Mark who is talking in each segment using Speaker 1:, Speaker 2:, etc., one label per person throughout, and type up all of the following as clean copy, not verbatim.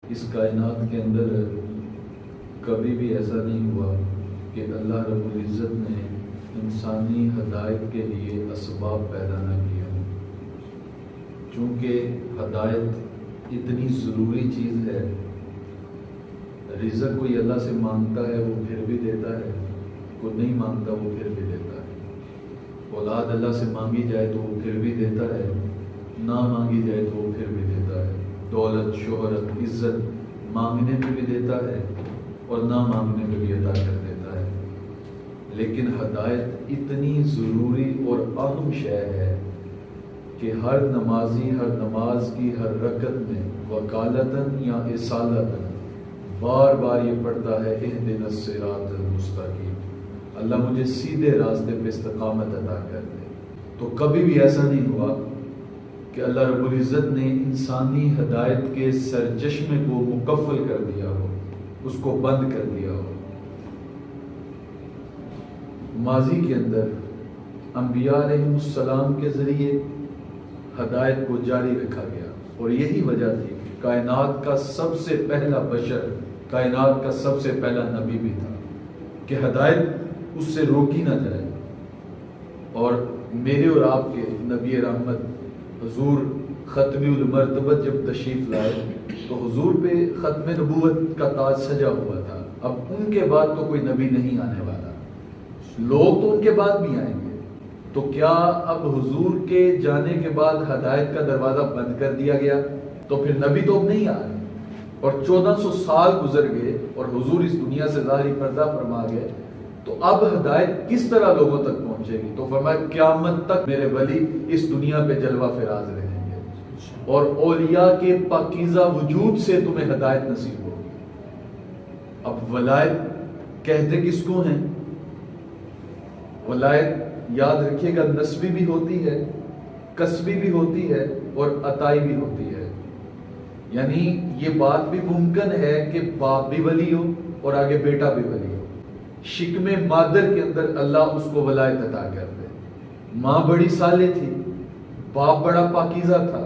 Speaker 1: اس کائنات کے اندر کبھی بھی ایسا نہیں ہوا کہ اللہ رب العزت نے انسانی ہدایت کے لیے اسباب پیدا نہ کیے ہوں، چونکہ ہدایت اتنی ضروری چیز ہے۔ رزق کوئی اللہ سے مانگتا ہے وہ پھر بھی دیتا ہے، کوئی نہیں مانگتا وہ پھر بھی دیتا ہے۔ اولاد اللہ سے مانگی جائے تو وہ پھر بھی دیتا ہے، نہ مانگی جائے تو وہ پھر بھی دیتا ہے۔ دولت، شہرت، عزت مانگنے میں بھی دیتا ہے اور نہ مانگنے میں بھی عطا کر دیتا ہے۔ لیکن ہدایت اتنی ضروری اور اہم شے ہے کہ ہر نمازی ہر نماز کی ہر رکعت میں وکالتاً یا اصالتاً بار بار یہ پڑھتا ہے اہدنا الصراط المستقیم، اللہ مجھے سیدھے راستے پہ استقامت عطا کر دے۔ تو کبھی بھی ایسا نہیں ہوا کہ اللہ رب العزت نے انسانی ہدایت کے سرچشمے کو مقفل کر دیا ہو، اس کو بند کر دیا ہو۔ ماضی کے اندر انبیاء علیہ السلام کے ذریعے ہدایت کو جاری رکھا گیا، اور یہی وجہ تھی کہ کائنات کا سب سے پہلا بشر، کائنات کا سب سے پہلا نبی بھی تھا کہ ہدایت اس سے روکی نہ جائے۔ اور میرے اور آپ کے نبی رحمت حضور ختمی المرتبہ جب تشریف لائے تو حضور پہ ختم نبوت کا تاج سجا ہوا تھا۔ اب ان کے بعد تو کوئی نبی نہیں آنے والا، لوگ تو ان کے بعد بھی آئیں گے، تو کیا اب حضور کے جانے کے بعد ہدایت کا دروازہ بند کر دیا گیا؟ تو پھر نبی تو اب نہیں آ رہے، اور 1400 سال گزر گئے اور حضور اس دنیا سے ظاہری پردہ فرما گئے، تو اب ہدایت کس طرح لوگوں تک پہنچے گی؟ تو فرمایا قیامت تک میرے ولی اس دنیا پہ جلوہ فراز رہیں گے، اور اولیاء کے پاکیزہ وجود سے تمہیں ہدایت نصیب ہوگی۔ اب ولایت کہتے کس کو ہیں؟ ولایت یاد رکھیے گا نسبی بھی ہوتی ہے، کسبی بھی ہوتی ہے، اور عطائی بھی ہوتی ہے۔ یعنی یہ بات بھی ممکن ہے کہ باپ بھی ولی ہو اور آگے بیٹا بھی ولی ہو۔ شکم مادر کے اندر اللہ اس کو ولایت عطا کر دے۔ ماں بڑی صالح تھی، باپ بڑا پاکیزہ تھا،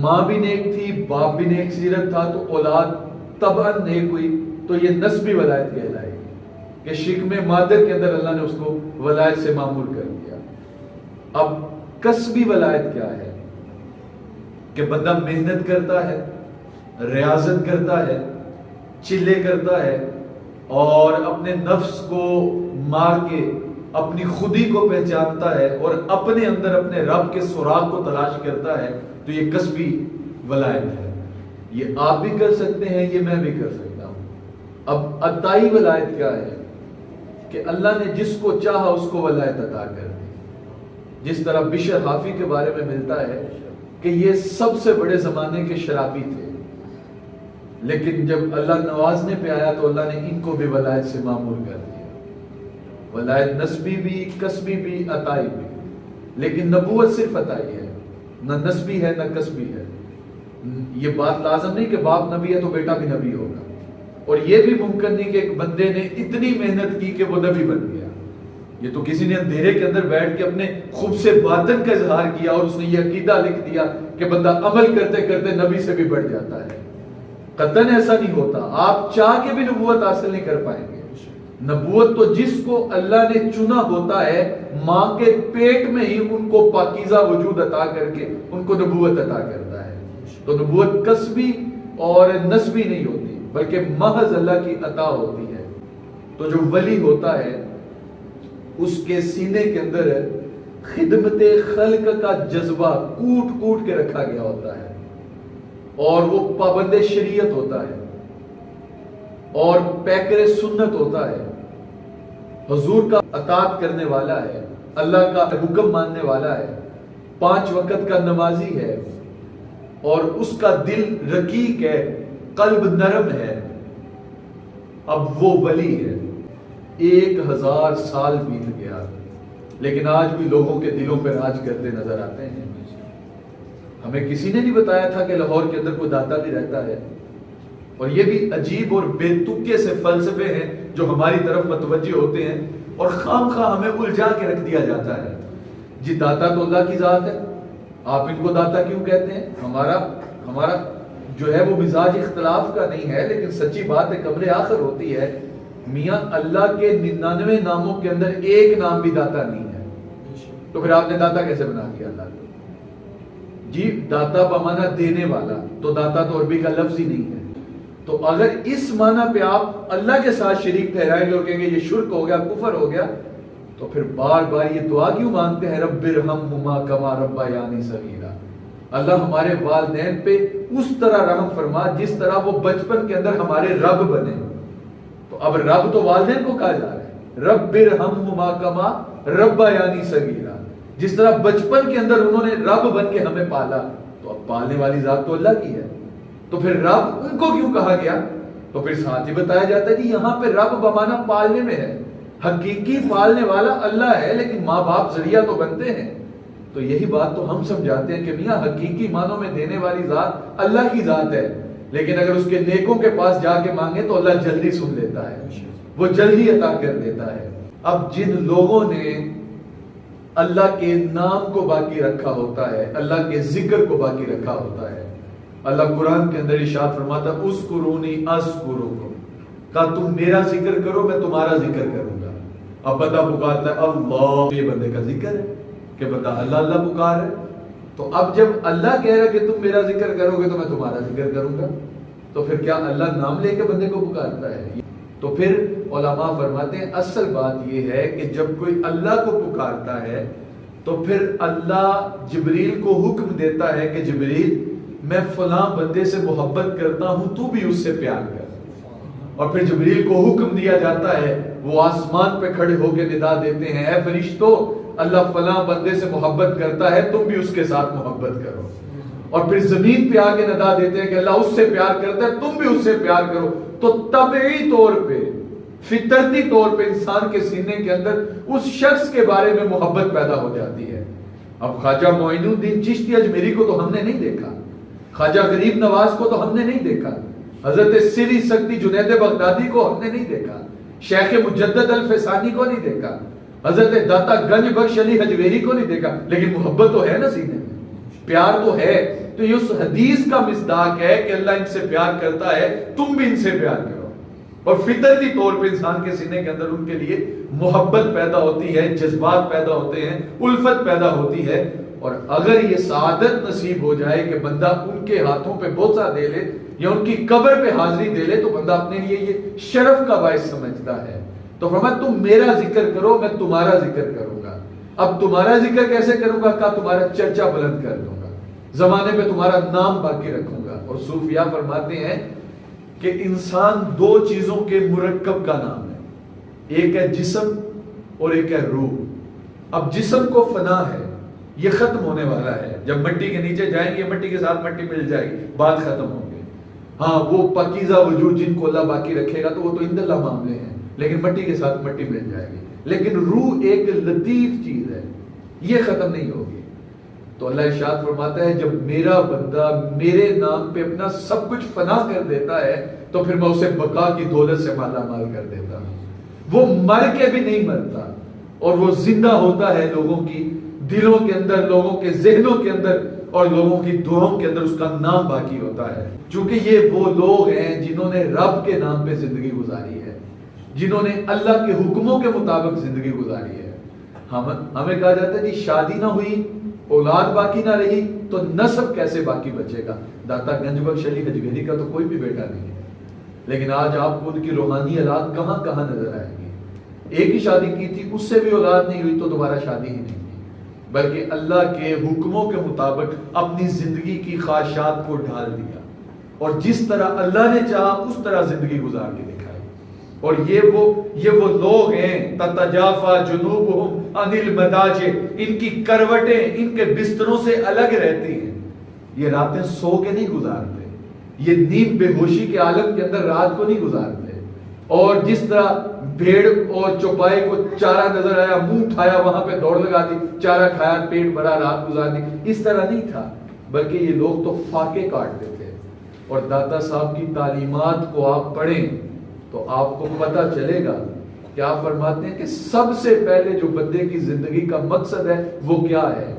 Speaker 1: ماں بھی نیک تھی، باپ بھی نیک سیرت تھا، تو اولاد طبعاً نیک ہوئی، تو یہ نسبی ولایت کہلائے گی کہ شکم مادر کے اندر اللہ نے اس کو ولایت سے معمور کر دیا۔ اب کسبی ولایت کیا ہے؟ کہ بندہ محنت کرتا ہے، ریاضت کرتا ہے، چلے کرتا ہے، اور اپنے نفس کو مار کے اپنی خودی کو پہچانتا ہے اور اپنے اندر اپنے رب کے سراغ کو تلاش کرتا ہے، تو یہ کسبی ولایت ہے۔ یہ آپ بھی کر سکتے ہیں، یہ میں بھی کر سکتا ہوں۔ اب عطائی ولایت کیا ہے؟ کہ اللہ نے جس کو چاہا اس کو ولایت عطا کر دی۔ جس طرح بشر حافی کے بارے میں ملتا ہے کہ یہ سب سے بڑے زمانے کے شرابی تھے، لیکن جب اللہ نوازنے پہ آیا تو اللہ نے ان کو بھی ولایت سے معمور کر دیا۔ ولایت نسبی بھی، کسبی بھی، عطائی بھی۔ لیکن نبوت صرف عطائی ہے، نہ نسبی ہے نہ کسبی ہے۔ یہ بات لازم نہیں کہ باپ نبی ہے تو بیٹا بھی نبی ہوگا، اور یہ بھی ممکن نہیں کہ ایک بندے نے اتنی محنت کی کہ وہ نبی بن گیا۔ یہ تو کسی نے اندھیرے کے اندر بیٹھ کے اپنے خوب سے باطن کا اظہار کیا اور اس نے یہ عقیدہ لکھ دیا کہ بندہ عمل کرتے کرتے نبی سے بھی بڑھ جاتا ہے۔ قطعاً ایسا نہیں ہوتا، آپ چاہ کے بھی نبوت حاصل نہیں کر پائیں گے۔ نبوت تو جس کو اللہ نے چنا ہوتا ہے، ماں کے پیٹ میں ہی ان کو پاکیزہ وجود عطا کر کے ان کو نبوت عطا کرتا ہے۔ تو نبوت کسبی اور نسبی نہیں ہوتی، بلکہ محض اللہ کی عطا ہوتی ہے۔ تو جو ولی ہوتا ہے اس کے سینے کے اندر خدمت خلق کا جذبہ کوٹ کوٹ کے رکھا گیا ہوتا ہے، اور وہ پابند شریعت ہوتا ہے اور پیکر سنت ہوتا ہے، حضور کا اطاعت کرنے والا ہے، اللہ کا حکم ماننے والا ہے، 5 وقت کا نمازی ہے، اور اس کا دل رقیق ہے، قلب نرم ہے۔ اب وہ ولی ہے۔ 1000 سال بیت گیا، لیکن آج بھی لوگوں کے دلوں پر راج کرتے نظر آتے ہیں۔ ہمیں کسی نے نہیں بتایا تھا کہ لاہور کے اندر کوئی داتا بھی رہتا ہے، اور یہ بھی عجیب اور بے تکے سے فلسفے ہیں جو ہماری طرف متوجہ ہوتے ہیں، اور خام خواہ ہمیں الجھا کے رکھ دیا جاتا ہے۔ جی داتا تو اللہ کی ذات ہے، آپ ان کو داتا کیوں کہتے ہیں؟ ہمارا جو ہے وہ مزاج اختلاف کا نہیں ہے، لیکن سچی بات ہے قبر آخر ہوتی ہے، میاں اللہ کے 99 ناموں کے اندر ایک نام بھی داتا نہیں ہے، تو پھر آپ نے داتا کیسے بنا دیا اللہ کو؟ جی داتا بمانا دینے والا، تو داتا تو عربی کا لفظ ہی نہیں ہے. تو اگر اس معنی پہ آپ اللہ کے ساتھ شریک ٹھہرائیں گے اور کہیں گے یہ شرک ہو گیا، کفر ہو گیا، تو پھر بار بار یہ دعا کیوں مانگتے ہیں رب ارحمہما کما ربیانی صغیرا، اللہ ہمارے والدین پہ اس طرح رحم فرما جس طرح وہ بچپن کے اندر ہمارے رب بنے. تو اب رب تو والدین کو کہا جا رہا ہے، رب ارحمہما کما ربیانی صغیرا، جس طرح بچپن کے اندر انہوں نے رب بن کے ہمیں پالا، تو اب پالنے والی ذات تو اللہ کی ہے، تو پھر رب ان کو کیوں کہا گیا؟ تو پھر ساتھ ہی بتایا جاتا ہے کہ یہاں پہ رب بمانا پالنے میں ہے، حقیقی پالنے والا اللہ ہے، لیکن ماں باپ ذریعہ تو بنتے ہیں. تو یہی بات تو ہم سمجھاتے ہیں کہ میاں حقیقی معنوں میں دینے والی ذات اللہ کی ذات ہے، لیکن اگر اس کے نیکوں کے پاس جا کے مانگے تو اللہ جلدی سن لیتا ہے، وہ جلدی عطا کر دیتا ہے. اب جن لوگوں نے اللہ کے نام کو باقی رکھا ہوتا ہے، اللہ کے ذکر کو باقی رکھا ہوتا ہے، اللہ قرآن کے اندر ارشاد فرماتا ہے اذکرونی اذکرکم، کہا تم میرا ذکر کرو میں تمہارا ذکر کروں گا. اب بندہ پکارتا ہے اللہ، یہ بندے کا ذکر ہے کہ بندہ اللہ اللہ پکار ہے. تو اب جب اللہ کہہ رہا ہے کہ تم میرا ذکر کرو گے تو میں تمہارا ذکر کروں گا، تو پھر کیا اللہ نام لے کے بندے کو پکارتا ہے؟ تو پھر علماء فرماتے ہیں اصل بات یہ ہے کہ جب کوئی اللہ کو پکارتا ہے تو پھر اللہ جبریل کو حکم دیتا ہے کہ جبریل میں فلاں بندے سے محبت کرتا ہوں، تو بھی اس سے پیار کر. اور پھر جبریل کو حکم دیا جاتا ہے، وہ آسمان پہ کھڑے ہو کے ندا دیتے ہیں اے فرشتوں، اللہ فلاں بندے سے محبت کرتا ہے، تم بھی اس کے ساتھ محبت کرو. اور پھر زمین پہ آگے ندا دیتے ہیں کہ اللہ اس سے پیار کرتا ہے، تم بھی اس سے پیار کرو. تو طبعی طور پہ، فطرتی طور پہ انسان کے سینے کے اندر اس شخص کے بارے میں محبت پیدا ہو جاتی ہے. اب خواجہ معین الدین چشتی اجمیری کو تو ہم نے نہیں دیکھا، خواجہ غریب نواز کو تو ہم نے نہیں دیکھا، حضرت سری سکتی جنید بغدادی کو ہم نے نہیں دیکھا، شیخ مجدد الفسانی کو نہیں دیکھا، حضرت داتا گنج بخش علی حجویری کو نہیں دیکھا، لیکن محبت تو ہے نا سینے میں، پیار تو ہے. تو یہ اس حدیث کا مصداق ہے کہ اللہ ان سے پیار کرتا ہے، تم بھی ان سے پیار کرو. اور فطرتی طور پہ انسان کے سینے کے اندر ان کے لیے محبت پیدا ہوتی ہے، جذبات پیدا ہوتے ہیں، الفت پیدا ہوتی ہے. اور اگر یہ سعادت نصیب ہو جائے کہ بندہ ان کے ہاتھوں پہ بوسہ دے لے یا ان کی قبر پہ حاضری دے لے، تو بندہ اپنے لیے یہ شرف کا باعث سمجھتا ہے. تو فرمایا تم میرا ذکر کرو میں تمہارا ذکر کروں گا. اب تمہارا ذکر کیسے کروں گا؟ کہا تمہارا چرچا بلند کر دوں گا، زمانے پہ تمہارا نام باقی رکھوں گا. اور صوفیاء فرماتے ہیں کہ انسان دو چیزوں کے مرکب کا نام ہے، ایک ہے جسم اور ایک ہے روح. اب جسم کو فنا ہے، یہ ختم ہونے والا ہے، جب مٹی کے نیچے جائیں گے مٹی کے ساتھ مٹی مل جائے گی، بات ختم ہو گئی. ہاں وہ پاکیزہ وجود جن کو اللہ باقی رکھے گا تو وہ تو عند اللہ معاملے ہیں، لیکن مٹی کے ساتھ مٹی مل جائے گی. لیکن روح ایک لطیف چیز ہے، یہ ختم نہیں ہوگی. تو اللہ ارشاد فرماتا ہے جب میرا بندہ میرے نام پہ اپنا سب کچھ فنا کر دیتا ہے تو پھر میں اسے بقا کی دولت سے مالا مال کر دیتا ہوں. وہ مر کے بھی نہیں مرتا اور وہ زندہ ہوتا ہے لوگوں کی دلوں کے اندر، لوگوں کے ذہنوں کے اندر اور لوگوں کی دعاؤں کے اندر اس کا نام باقی ہوتا ہے. چونکہ یہ وہ لوگ ہیں جنہوں نے رب کے نام پہ زندگی گزاری ہے، جنہوں نے اللہ کے حکموں کے مطابق زندگی گزاری ہے. ہمیں کہا جاتا ہے جی شادی نہ ہوئی، اولاد باقی نہ رہی تو نسب کیسے باقی بچے گا؟ داتا گنج بخش علی حجویری کا تو کوئی بھی بیٹا نہیں ہے، لیکن آج آپ کو ان کی روحانی اولاد کہاں کہاں نظر آئے گی. ایک ہی شادی کی تھی، اس سے بھی اولاد نہیں ہوئی تو دوبارہ شادی ہی نہیں کی، بلکہ اللہ کے حکموں کے مطابق اپنی زندگی کی خواہشات کو ڈھال دیا اور جس طرح اللہ نے چاہا اس طرح زندگی گزار کے دکھائی. اور یہ وہ لوگ ہیں تتجافا جنوبہم عن المضاجع، ان کی کروٹیں ان کے بستروں سے الگ رہتی ہیں. یہ راتیں سو کے نہیں گزارتے، یہ نیند بے ہوشی کے عالم کے اندر رات کو نہیں گزارتے. اور جس طرح بھیڑ اور چوپائے کو چارہ نظر آیا، منہ اٹھایا وہاں پہ دوڑ لگا دی، چارہ کھایا، پیٹ بھرا، رات گزار دی، اس طرح نہیں تھا. بلکہ یہ لوگ تو فاقے کاٹتے تھے. اور داتا صاحب کی تعلیمات کو آپ پڑھیں تو آپ کو پتہ چلے گا کہ آپ فرماتے ہیں کہ سب سے پہلے جو بندے کی زندگی کا مقصد ہے وہ کیا ہے؟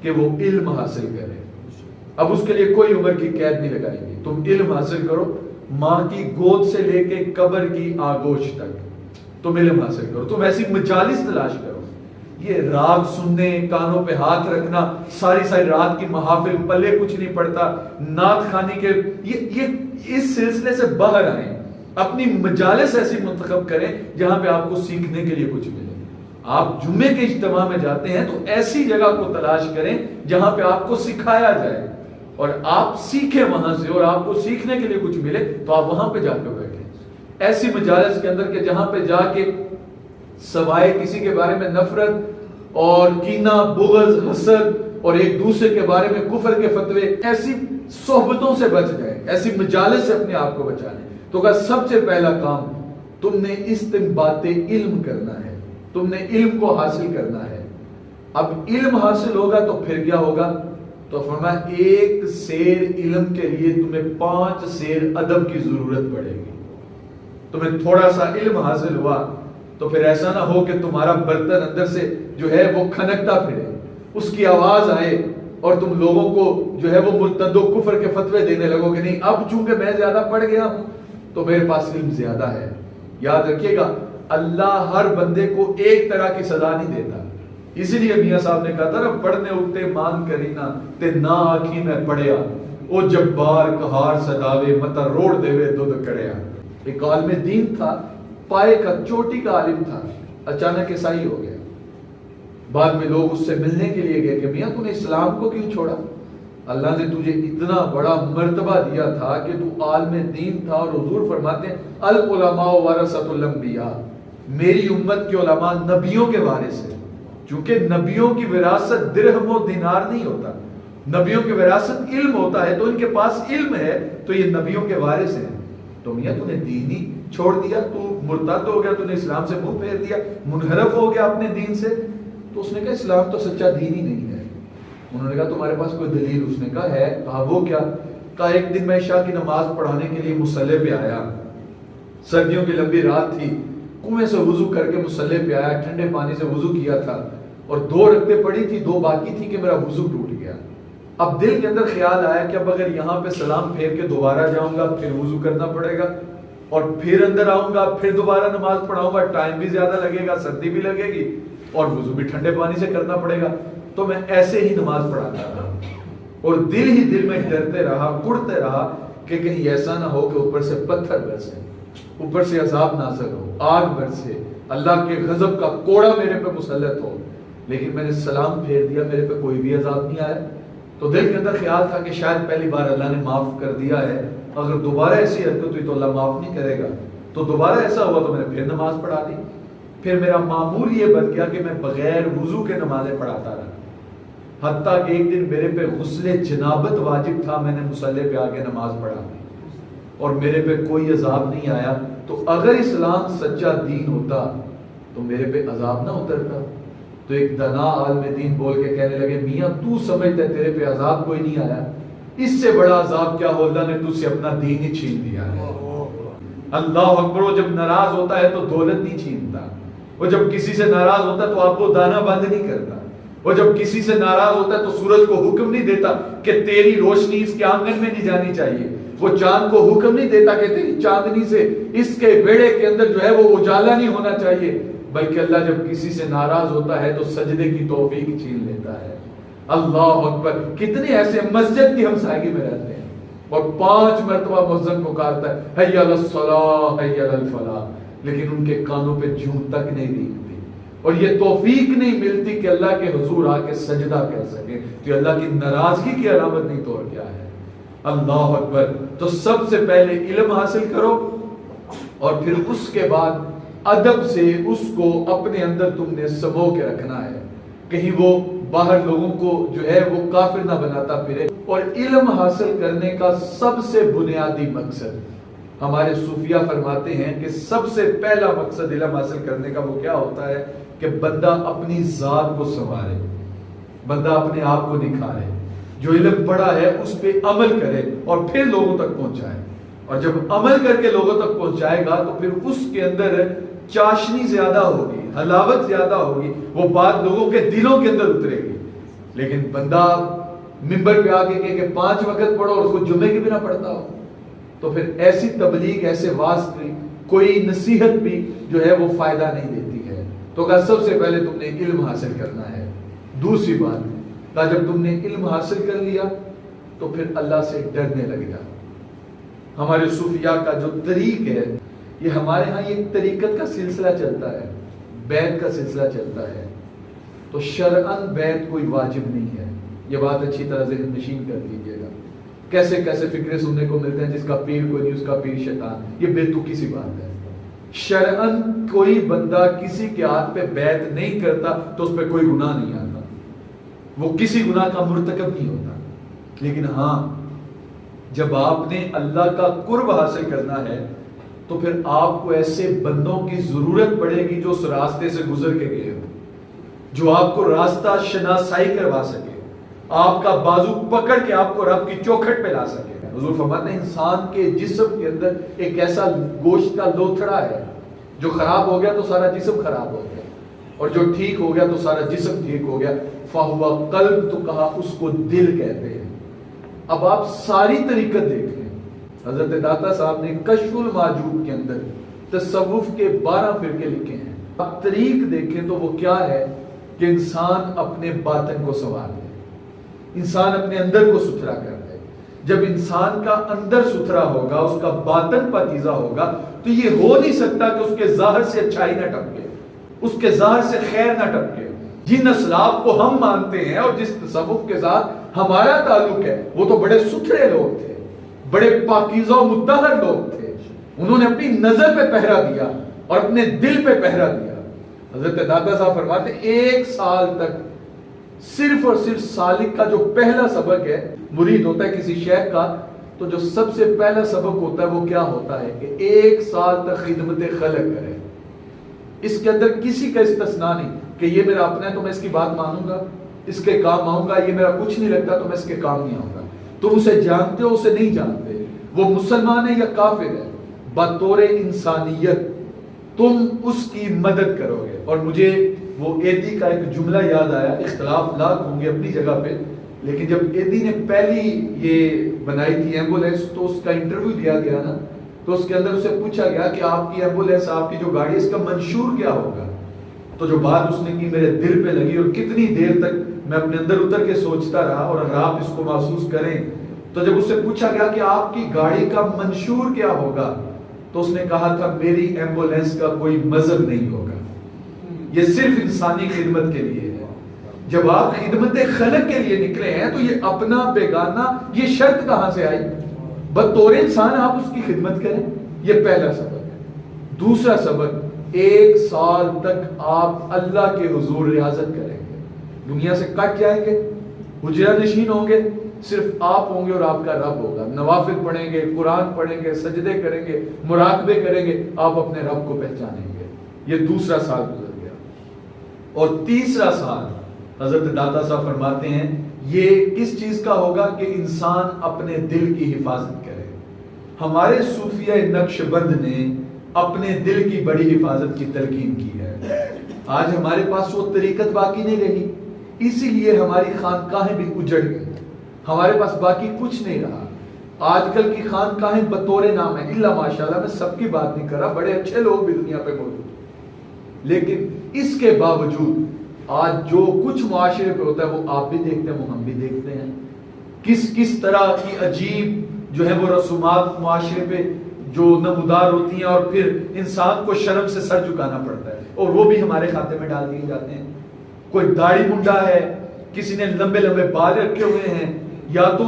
Speaker 1: کہ وہ علم حاصل کرے. اب اس کے لیے کوئی عمر کی قید نہیں لگائیں گے. تم علم حاصل کرو، ماں کی گود سے لے کے قبر کی آگوش تک تم علم حاصل کرو. تم ایسی مجالس تلاش کرو. یہ راگ سننے، کانوں پہ ہاتھ رکھنا، ساری ساری رات کی محافل، پلے کچھ نہیں پڑتا، نعت خوانی کے، یہ اس سلسلے سے باہر آئیں. اپنی مجالس ایسی منتخب کریں جہاں پہ آپ کو سیکھنے کے لیے کچھ ملے. آپ جمعے کے اجتماع میں جاتے ہیں تو ایسی جگہ کو تلاش کریں جہاں پہ آپ کو سکھایا جائے اور آپ سیکھیں وہاں سے، اور آپ کو سیکھنے کے لیے کچھ ملے تو آپ وہاں پہ جا کے بیٹھیں. ایسی مجالس کے اندر کہ جہاں پہ جا کے سوائے کسی کے بارے میں نفرت اور کینہ، بغض، حسد اور ایک دوسرے کے بارے میں کفر کے فتوے، ایسی صحبتوں سے بچ جائیں، ایسی مجالس سے اپنے آپ کو بچا لیں. تو کہ سب سے پہلا کام تم نے استنباط علم کرنا ہے، تم نے علم کو حاصل کرنا ہے. اب علم حاصل ہوگا تو پھر کیا ہوگا؟ تو فرمایا ایک سیر علم کے لیے تمہیں 5 سیر ادب کی ضرورت پڑے گی. تمہیں تھوڑا سا علم حاصل ہوا تو پھر ایسا نہ ہو کہ تمہارا برتن اندر سے جو ہے وہ کھنکتا پھرے، اس کی آواز آئے اور تم لوگوں کو جو ہے وہ مرتد و کفر کے فتوے دینے لگو کہ نہیں اب چونکہ میں زیادہ پڑھ گیا ہوں تو میرے پاس علم زیادہ ہے. یاد رکھیے گا اللہ ہر بندے کو ایک طرح کی سزا نہیں دیتا. اسی لیے میاں صاحب نے کہا تھا نا، پڑھنے اٹھتے مان کرینا تے نہ آنکھی میں پڑھیا، او جبار کہار صداوے متا روڑ دیوے دودھ کڑیا. ایک عالم دین تھا، پائے کا چوٹی کا عالم تھا، اچانک عیسائی ہو گیا. بعد میں لوگ اس سے ملنے کے لیے گئے کہ میاں تو نے اسلام کو کیوں چھوڑا؟ اللہ نے تجھے اتنا بڑا مرتبہ دیا تھا کہ تو عالم دین تھا، اور حضور فرماتے ہیں العلماء ورثۃ الانبیاء، میری امت کے علماء نبیوں کے وارث ہیں. چونکہ نبیوں کی وراثت درہم و دینار نہیں ہوتا، نبیوں کی وراثت علم ہوتا ہے، تو ان کے پاس علم ہے تو یہ نبیوں کے وارث ہیں. تو میاں تو نے دین ہی چھوڑ دیا، تو مرتد ہو گیا، تو نے اسلام سے منہ پھیر دیا، منحرف ہو گیا اپنے دین سے. تو اس نے کہا اسلام تو سچا دین ہی نہیں ہے. انہوں نے کہا تمہارے پاس کوئی دلیل؟ اس نے کہا ہے. کہا وہ کیا؟ کہا ایک دن میں عشاء کی نماز پڑھانے کے لیے مصلی پہ آیا، سردیوں کی لمبی رات تھی، کنویں سے وضو کر کے مصلی پہ آیا، ٹھنڈے پانی سے وضو کیا تھا اور 2 رکعتیں پڑھی تھی، 2 باقی تھی کہ میرا وضو ٹوٹ گیا. اب دل کے اندر خیال آیا کہ اب اگر یہاں پہ سلام پھیر کے دوبارہ جاؤں گا پھر وضو کرنا پڑے گا، اور پھر اندر آؤں گا پھر دوبارہ نماز پڑھاؤں گا، ٹائم بھی زیادہ لگے گا، سردی بھی لگے گی اور وضو بھی ٹھنڈے پانی سے کرنا پڑے گا. تو میں ایسے ہی نماز پڑھاتا رہا اور دل ہی دل میں ڈرتے رہا، کڑتے رہا کہ کہیں ایسا نہ ہو کہ اوپر سے پتھر برسے، اوپر سے عذاب نازل ہو، آگ برسے، اللہ کے غضب کا کوڑا میرے پہ مسلط ہو. لیکن میں نے سلام پھیر دیا، میرے پہ کوئی بھی عذاب نہیں آیا. تو دل کے اندر خیال تھا کہ شاید پہلی بار اللہ نے معاف کر دیا ہے، اگر دوبارہ ایسی حرکت ہوئی تو اللہ معاف نہیں کرے گا. تو دوبارہ ایسا ہوا تو میں نے پھر نماز پڑھا دی. پھر میرا معمول یہ بن گیا کہ میں بغیر وضو کے نمازیں پڑھاتا رہا، حتیٰ کہ ایک دن میرے پہ غسل جنابت واجب تھا، میں نے مصلی پہ آگے نماز پڑھا اور میرے پہ کوئی عذاب نہیں آیا. تو اگر اسلام سچا دین ہوتا تو میرے پہ عذاب نہ اترتا. تو ایک دنا عالم دین بول کے کہنے لگے میاں تو سمجھتا ہے تیرے پہ عذاب کوئی نہیں آیا، اس سے بڑا عذاب کیا ہو، اللہ نے تجھ سے اپنا دین ہی چھین لیا ہے. اللہ اکبر. وہ جب ناراض ہوتا ہے تو دولت نہیں چھینتا، وہ جب کسی سے ناراض ہوتا ہے تو آپ کو دانا بند نہیں کرتا، وہ جب کسی سے ناراض ہوتا ہے تو سورج کو حکم نہیں دیتا کہ تیری روشنی اس کے آنگن میں نہیں جانی چاہیے، وہ چاند کو حکم نہیں دیتا کہ تیری چاندنی سے اس کے بیڑے کے اندر جو ہے وہ اجالا نہیں ہونا چاہیے، بلکہ اللہ جب کسی سے ناراض ہوتا ہے تو سجدے کی توفیق چھین لیتا ہے. اللہ اکبر. کتنے ایسے مسجد کی ہم سائیگی میں رہتے ہیں اور 5 مرتبہ مؤذن پکارتا ہے حی علی الصلاۃ حی علی الفلاح، لیکن ان کے کانوں پہ جون تک نہیں ریگتی اور یہ توفیق نہیں ملتی کہ اللہ کے حضور آ کے سجدہ کر سکے. تو اللہ کی ناراضگی کی علامت نہیں تو اور کیا ہے. اللہ اکبر. تو سب سے پہلے علم حاصل کرو اور پھر اس کے بعد ادب سے اس کو اپنے اندر تم نے سمو کے رکھنا ہے، کہیں وہ باہر لوگوں کو جو ہے وہ کافر نہ بناتا پھرے. اور علم حاصل کرنے کا سب سے بنیادی مقصد، ہمارے صوفیہ فرماتے ہیں کہ سب سے پہلا مقصد علم حاصل کرنے کا وہ کیا ہوتا ہے کہ بندہ اپنی ذات کو سنوارے، بندہ اپنے آپ کو نکھارے، جو علم پڑھا ہے اس پہ عمل کرے اور پھر لوگوں تک پہنچائے. اور جب عمل کر کے لوگوں تک پہنچائے گا تو پھر اس کے اندر چاشنی زیادہ ہوگی، حلاوت زیادہ ہوگی، وہ بات لوگوں کے دلوں کے اندر اترے گی. لیکن بندہ ممبر پہ آگے کہ 5 وقت پڑھو اور اس کو جمعے کی بھی نہ پڑھتا ہو، تو پھر ایسی تبلیغ، ایسے واعظ کی کوئی نصیحت بھی جو ہے وہ فائدہ نہیں دیتی ہے۔ تو کہا سب سے پہلے تم نے علم حاصل کرنا ہے۔ دوسری بات کہا جب تم نے علم حاصل کر لیا تو پھر اللہ سے ڈرنے لگ جا۔ ہمارے صوفیاء کا جو طریق ہے، یہ ہمارے ہاں یہ طریقت کا سلسلہ چلتا ہے، بیعت کا سلسلہ چلتا ہے، تو شرعاً بیعت کوئی واجب نہیں ہے۔ یہ بات اچھی طرح ذہن نشین کر لیجیے گا۔ کیسے کیسے فکرے سننے کو ملتے ہیں، جس کا پیر کوئی نہیں اس کا پیر شیطان، یہ بے تکی سی بات ہے۔ شرعاً کوئی بندہ کسی کے ہاتھ پہ بیعت نہیں کرتا تو اس پہ کوئی گناہ نہیں آتا، وہ کسی گناہ کا مرتکب نہیں ہوتا۔ لیکن ہاں جب آپ نے اللہ کا قرب حاصل کرنا ہے تو پھر آپ کو ایسے بندوں کی ضرورت پڑے گی جو اس راستے سے گزر کے گئے ہو، جو آپ کو راستہ شناسائی کروا سکے، آپ کا بازو پکڑ کے آپ کو رب کی چوکھٹ پہ لا سکے۔ حضور فرماتے ہیں انسان کے جسم کے اندر ایک ایسا گوشت کا لوتھڑا ہے، جو خراب ہو گیا تو سارا جسم خراب ہو گیا، اور جو ٹھیک ہو گیا تو سارا جسم ٹھیک ہو گیا۔ فَهُوَ قلب، تو کہا اس کو دل کہتے ہیں۔ اب آپ ساری طریقت دیکھ لیں، حضرت داتا صاحب نے کشف المعجوب کے اندر تصوف کے 12 فرقے لکھے ہیں۔ آپ طریق دیکھیں تو وہ کیا ہے کہ انسان اپنے باطن کو سنوار لے، انسان اپنے اندر کو ستھرا کر دے۔ جب انسان کا اندر ستھرا ہوگا، اس کا باطن پاکیزہ ہوگا، تو یہ ہو نہیں سکتا کہ اس کے ظاہر سے اچھائی نہ ٹپکے، اس کے ظاہر سے خیر نہ ٹپکے۔ جن اسلاف کو ہم مانتے ہیں اور جس تصوف کے ساتھ ہمارا تعلق ہے، وہ تو بڑے ستھرے لوگ تھے، بڑے پاکیزہ و مطہر لوگ تھے۔ انہوں نے اپنی نظر پہ پہرا دیا اور اپنے دل پہ پہرا دیا۔ حضرت داتا صاحب فرماتے ہیں 1 سال تک صرف اور صرف سالک کا جو پہلا سبق ہے، مرید ہوتا ہے کسی شیخ کا، تو جو سب سے پہلا سبق ہوتا ہے وہ کیا ہوتا ہے کہ 1 سال تک خدمت خلق کرے۔ اس کے اندر کسی کا استثناء نہیں کہ یہ میرا اپنا ہے تو میں اس کی بات مانوں گا، اس کے کام آؤں گا، یہ میرا کچھ نہیں لگتا تو میں اس کے کام نہیں آؤں گا۔ تم اسے جانتے ہو، اسے نہیں جانتے، وہ مسلمان ہے یا کافر ہے، بطور انسانیت تم اس کی مدد کرو گے۔ اور مجھے وہ ایدی کا ایک جملہ یاد آیا، اختلاف لاکھ ہوں گے اپنی جگہ پہ، لیکن جب ایدی نے پہلی یہ بنائی تھی ایمبولینس تو اس کا انٹرویو دیا گیا نا، تو اس کے اندر اسے پوچھا گیا کہ آپ کی ایمبولینس، آپ کی جو گاڑی، اس کا منشور کیا ہوگا؟ تو جو بات اس نے کی میرے دل پہ لگی، اور کتنی دیر تک میں اپنے اندر اتر کے سوچتا رہا، اور اگر آپ اس کو محسوس کریں تو جب اسے پوچھا گیا کہ آپ کی گاڑی کا منشور کیا ہوگا، تو اس نے کہا تھا میری ایمبولینس کا کوئی مذہب نہیں ہوگا، یہ صرف انسانی خدمت کے لیے ہے۔ جب آپ خدمت خلق کے لیے نکلے ہیں تو یہ اپنا بیگانہ، یہ شرط کہاں سے آئی؟ بطور انسان آپ اس کی خدمت کریں، یہ پہلا سبق ہے۔ دوسرا سبق، 1 سال تک آپ اللہ کے حضور ریاضت کریں گے، دنیا سے کٹ جائیں گے، حجرہ نشین ہوں گے، صرف آپ ہوں گے اور آپ کا رب ہوگا۔ نوافل پڑھیں گے، قرآن پڑھیں گے، سجدے کریں گے، مراقبے کریں گے، آپ اپنے رب کو پہچانیں گے۔ یہ دوسرا سال گزر گیا۔ اور تیسرا سال حضرت داتا صاحب فرماتے ہیں یہ کس چیز کا ہوگا کہ انسان اپنے دل کی حفاظت کرے۔ ہمارے صوفیہ نقش بند نے اپنے دل کی بڑی حفاظت کی تلقین کی ہے۔ آج ہمارے پاس وہ طریقت باقی نہیں رہی، اسی لیے ہماری خانقاہیں بھی اجڑ گئی، ہمارے پاس باقی کچھ نہیں رہا۔ آج کل کی خانقاہیں بطور نام ہے، اللہ ماشاءاللہ، میں سب کی بات نہیں کر رہا، بڑے اچھے لوگ بھی دنیا پہ موجود ہیں، لیکن اس کے باوجود آج جو کچھ معاشرے پہ ہوتا ہے وہ آپ بھی دیکھتے ہیں، وہ ہم بھی دیکھتے ہیں، کس طرح کی عجیب جو ہے وہ رسومات معاشرے پہ جو نمودار ہوتی ہیں، اور پھر انسان کو شرم سے سر جھکانا پڑتا ہے، اور وہ بھی ہمارے کھاتے میں ڈال دیے جاتے ہیں۔ کوئی داڑھی منڈا ہے، کسی نے لمبے لمبے بال رکھے ہوئے ہیں، یا تو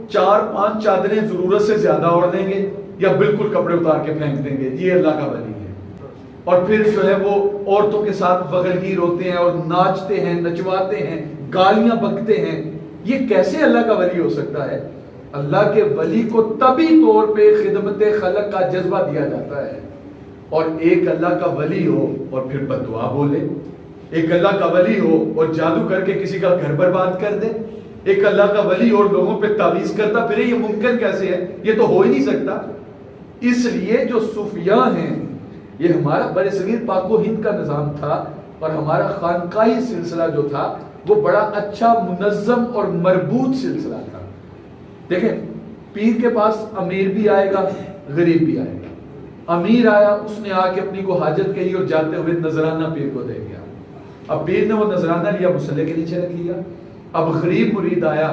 Speaker 1: 4-5 چادریں ضرورت سے زیادہ اوڑھ دیں گے یا بالکل کپڑے اتار کے پھینک دیں گے، یہ اللہ کا ولی ہے۔ اور پھر جو ہے وہ عورتوں کے ساتھ بغلگیر ہوتے ہیں اور ناچتے ہیں، نچواتے ہیں، گالیاں بکتے ہیں۔ یہ کیسے اللہ کا ولی ہو سکتا ہے؟ اللہ کے ولی کو طبی طور پہ خدمت خلق کا جذبہ دیا جاتا ہے۔ اور ایک اللہ کا ولی ہو اور پھر بددعا بولے، ایک اللہ کا ولی ہو اور جادو کر کے کسی کا گھر برباد کر دے، ایک اللہ کا ولی اور لوگوں پہ تعویذ کرتا پھرے، یہ ممکن کیسے ہے؟ یہ تو ہو ہی نہیں سکتا۔ اس لیے جو صوفیاء ہیں، یہ ہمارا برصغیر پاک و ہند کا نظام تھا اور ہمارا خانقاہی سلسلہ جو تھا وہ بڑا اچھا منظم اور مربوط سلسلہ تھا. دیکھیں پیر کے پاس امیر بھی آئے گا غریب بھی آئے گا. امیر آیا, اس نے آ کے اپنی کو حاجت کہی اور جاتے ہوئے نذرانہ پیر کو دے گیا. اب پیر نے وہ نذرانہ لیا, مصلے کے نیچے رکھ لیا. اب غریب مرید آیا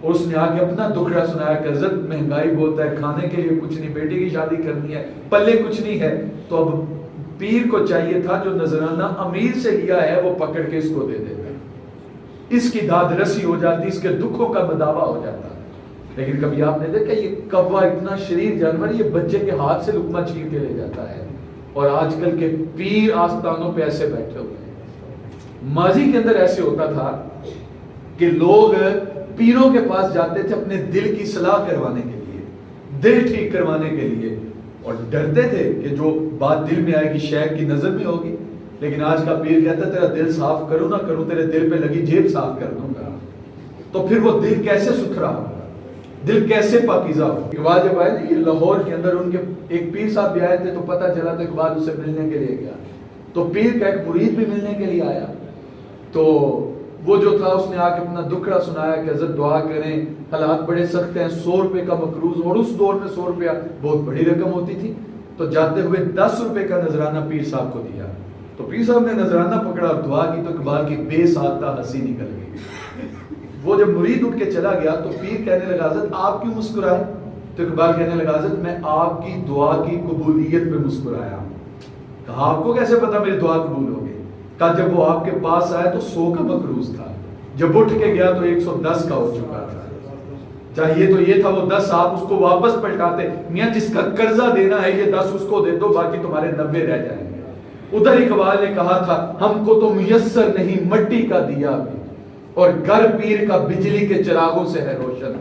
Speaker 1: اور اس نے آ کے اپنا دکھڑا سنایا کہ حضرت مہنگائی بہت ہے, کھانے کے لیے کچھ نہیں, بیٹے کی شادی کرنی ہے, پلے کچھ نہیں ہے. تو اب پیر کو چاہیے تھا جو نذرانہ امیر سے لیا ہے وہ پکڑ کے اس کو دے دیتا, اس کی داد رسی ہو جاتی, اس کے دکھوں کا مداوا ہو جاتا. لیکن کبھی آپ نے دیکھا یہ کوا اتنا شریر جانور یہ بچے کے ہاتھ سے لقمہ چھین کے لے جاتا ہے. اور آج کل کے پیر آستانوں پہ ایسے بیٹھے ہوئے ہیں. ماضی کے اندر ایسے ہوتا تھا کہ لوگ پیروں کے پاس جاتے تھے اپنے دل کی صلاح کروانے کے لیے, دل ٹھیک کروانے کے لیے, اور ڈرتے تھے کہ جو بات دل میں آئے گی شیخ کی نظر میں ہوگی. لیکن آج کا پیر کہتا ہے تیرا دل صاف کروں نہ کروں, تیرے دل پہ لگی جیب صاف کر دوں گا. تو پھر وہ دل کیسے ستھرا ہوگا, دل کیسے پاکیزہ ہوگا. اقبال جب آئے نا یہ لاہور کے اندر, ان کے ایک پیر صاحب بھی آئے تھے, تو پتہ چلا تو اقبال اسے ملنے کے لیے گیا. تو پیر کا ایک مرید بھی ملنے کے لیے آیا. تو وہ جو تھا اس نے آ کے اپنا دکھڑا سنایا کہ حضرت دعا کریں, حالات بڑے سخت ہیں, 100 روپے کا مقروض, اور اس دور میں 100 روپیہ بہت بڑی رقم ہوتی تھی. تو جاتے ہوئے 10 روپے کا نذرانہ پیر صاحب کو دیا. تو پیر صاحب نے نذرانہ پکڑا اور دعا کی, تو اقبال کی بے ساختہ ہنسی نکل گئی. وہ جب مرید اٹھ کے چلا گیا تو پیر کہنے لگا حضرت آپ کیوں مسکرائے؟ تو اقبال کہنے لگا حضرت میں آپ کی دعا کی قبولیت پہ مسکرایا. کہا آپ کو کیسے پتا میری دعا قبول ہوگی؟ کہا جب وہ آپ کے پاس آیا تو 100 کا مقروض تھا, جب اٹھ کے گیا تو 110 کا ہو چکا تھا. چاہیے تو یہ تھا وہ 10 آپ اس کو واپس پلٹاتے, میاں جس کا قرضہ دینا ہے یہ 10 اس کو دے دو, باقی تمہارے 90 رہ جائیں گے. ادھر اقبال نے کہا تھا ہم کو تو میسر نہیں مٹی کا دیا بھی, اور گھر پیر کا بجلی کے چراغوں سے ہے روشن.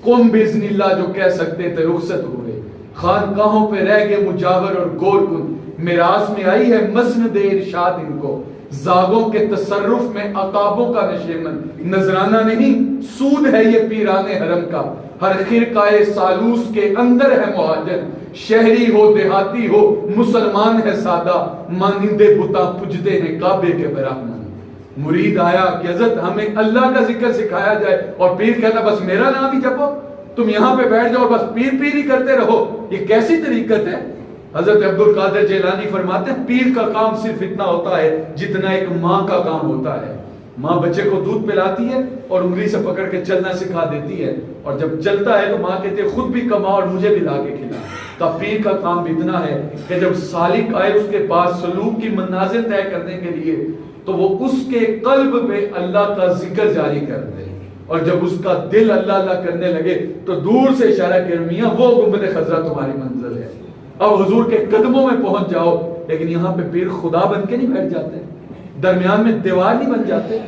Speaker 1: قوم باذن اللہ جو کہہ سکتے تھے رخصت ہوئے, خانقاہوں پہ رہ گئے مجاور اور گور کن. میراث میں آئی ہے مسند ارشاد ان کو, زاغوں کے تصرف میں عقابوں کا نشیمن. نذرانہ نہیں سود ہے یہ پیران حرم کا, ہر خرقہ سالوس کے اندر ہے مہاجر. شہری ہو دیہاتی ہو مسلمان ہے سادہ, مانندے بتا پجتے ہیں کعبے کے برہمن. مرید آیا کہ حضرت ہمیں اللہ کا ذکر سکھایا جائے, اور پیر کہتا بس میرا نام ہی جپو, تم یہاں پہ بیٹھ جاؤ بس پیر پیر ہی کرتے رہو. یہ کیسی طریقت ہے؟ حضرت عبد القادر جیلانی فرماتے ہیں پیر کا کام صرف اتنا ہوتا ہے جتنا ایک ماں کا کام ہوتا ہے. ماں بچے کو دودھ پلاتی ہے اور انگلی سے پکڑ کے چلنا سکھا دیتی ہے, اور جب چلتا ہے تو ماں کہتے ہیں خود بھی کما اور مجھے بھی لا کے کھلا. تو پیر کا کام اتنا ہے کہ جب سالک آئے اس کے پاس سلوک کی منازل طے کرنے کے لیے, تو وہ اس کے قلب پہ اللہ کا ذکر جاری کر دے, اور جب اس کا دل اللہ اللہ کرنے لگے تو دور سے اشارہ کر میاں وہ گنبد خضرا تمہاری منزل ہے, اب حضور کے قدموں میں پہنچ جاؤ. لیکن یہاں پہ پیر خدا بن کے نہیں بیٹھ جاتے, درمیان میں دیوار نہیں بن جاتے.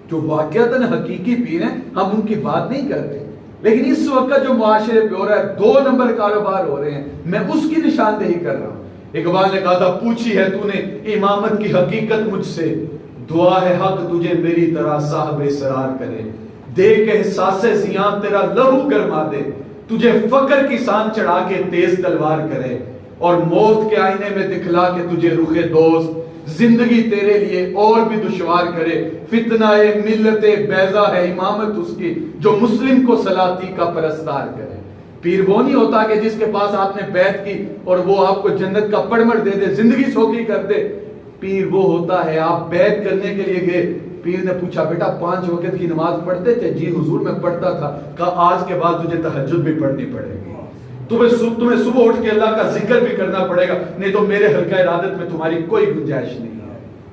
Speaker 1: جو واقعتاً حقیقی پیر ہیں ہم ان کی بات نہیں کرتے, لیکن اس وقت جو معاشرے پہ ہو رہا ہے 2 نمبر کاروبار ہو رہے ہیں, میں اس کی نشاندہی کر رہا ہوں. اقبال نے کہا تھا پوچھی ہے تو نے امامت کی حقیقت مجھ سے, دعا ہے حق تجھے میری طرح صاحب اسرار کرے. دے کے احساس زیاں تیرا لہو گرما دے, تجھے فقر کی سان چڑھا کے تیز تلوار کرے, اور موت کے آئینے میں دکھلا کے تجھے رخ دوست زندگی تیرے لیے اور بھی دشوار کرے. فتنہ ملت بیضا ہے امامت اس کی, جو مسلم کو سلاتی کا پرستار کرے. پیر وہ نہیں ہوتا کہ جس کے پاس آپ نے بیعت کی اور وہ آپ کو جنت کا پڑمڑ دے دے, زندگی سوکھی کر دے. پیر وہ ہوتا ہے آپ بیعت کرنے کے لیے گئے, پیر نے پوچھا بیٹا 5 وقت کی نماز پڑھتے تھے؟ جی حضور میں پڑھتا تھا. کہا آج کے بعد تجھے تہجد بھی پڑھنی پڑے گی, تمہیں صبح اٹھ کے اللہ کا ذکر بھی کرنا پڑے گا, نہیں تو میرے حلقہ ارادت میں تمہاری کوئی گنجائش نہیں ہے.